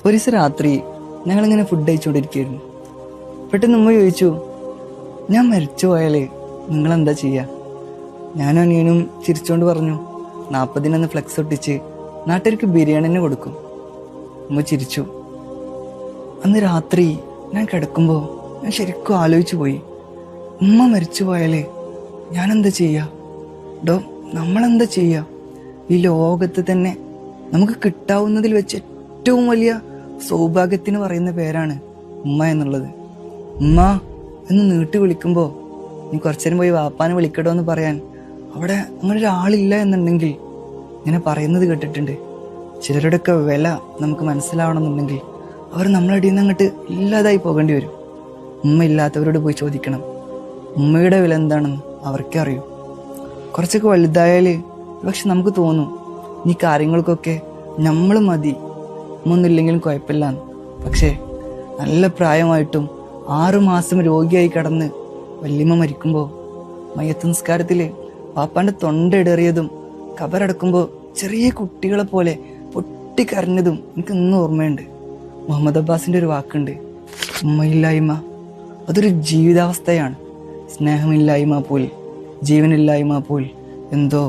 ഒരു ദിവസം രാത്രി ഞങ്ങളിങ്ങനെ ഫുഡ് കഴിച്ചുകൊണ്ടിരിക്കുകയായിരുന്നു. പെട്ടെന്ന് ഉമ്മ ചോദിച്ചു, ഞാൻ മരിച്ചു പോയാലേ നിങ്ങളെന്താ ചെയ്യുക? ഞാനും അനിയനും ചിരിച്ചുകൊണ്ട് പറഞ്ഞു, 40 ഫ്ലെക്സ് ഒട്ടിച്ച് നാട്ടുകാർക്ക് ബിരിയാണി തന്നെ കൊടുക്കും. ഉമ്മ ചിരിച്ചു. അന്ന് രാത്രി ഞാൻ കിടക്കുമ്പോൾ ഞാൻ ശരിക്കും ആലോചിച്ചു പോയി, ഉമ്മ മരിച്ചു പോയാലേ ഞാനെന്താ ചെയ്യുക? നമ്മളെന്താ ചെയ്യുക? ഈ ലോകത്ത് തന്നെ നമുക്ക് കിട്ടാവുന്നതിൽ വെച്ച് ഏറ്റവും വലിയ സൗഭാഗ്യത്തിന് പറയുന്ന പേരാണ് ഉമ്മ എന്നുള്ളത്. ഉമ്മ എന്ന് നീട്ടി വിളിക്കുമ്പോൾ നീ കുറച്ചേരം പോയി വാപ്പാനെ വിളിക്കട്ടോ എന്ന് പറയാൻ അവിടെ അങ്ങനെ ഒരാളില്ല എന്നുണ്ടെങ്കിൽ ഇങ്ങനെ പറയുന്നത് കേട്ടിട്ടുണ്ട്. ചിലരുടെയൊക്കെ വില നമുക്ക് മനസ്സിലാവണമെന്നുണ്ടെങ്കിൽ അവർ നമ്മളടിയിൽ നിന്ന് അങ്ങോട്ട് ഇല്ലാതായി പോകേണ്ടി വരും. ഉമ്മ ഇല്ലാത്തവരോട് പോയി ചോദിക്കണം, ഉമ്മയുടെ വില എന്താണെന്ന് അവർക്കേ അറിയൂ. കുറച്ചൊക്കെ വലുതായാൽ പക്ഷെ നമുക്ക് തോന്നും ഈ കാര്യങ്ങൾക്കൊക്കെ നമ്മൾ മതി, ഒന്നുമില്ലെങ്കിലും കുഴപ്പമില്ലാന്ന്. പക്ഷേ നല്ല പ്രായമായിട്ടും 6 മാസം രോഗിയായി കിടന്ന് വല്യമ്മ മരിക്കുമ്പോൾ മയ്യത്ത് നിസ്കാരത്തിൽ പാപ്പാന്റെ തൊണ്ട ഇടറിയതും കബറടക്കുമ്പോൾ ചെറിയ കുട്ടികളെ പോലെ പൊട്ടിക്കരഞ്ഞതും എനിക്ക് ഇന്നും ഓർമ്മയുണ്ട്. മുഹമ്മദ് അബ്ബാസിന്റെ ഒരു വാക്കുണ്ട്, ഉമ്മയില്ലായ്മ അതൊരു ജീവിതാവസ്ഥയാണ്, സ്നേഹമില്ലായ്മ പോൽ ജീവനില്ലായ്മ പോൽ എന്തോ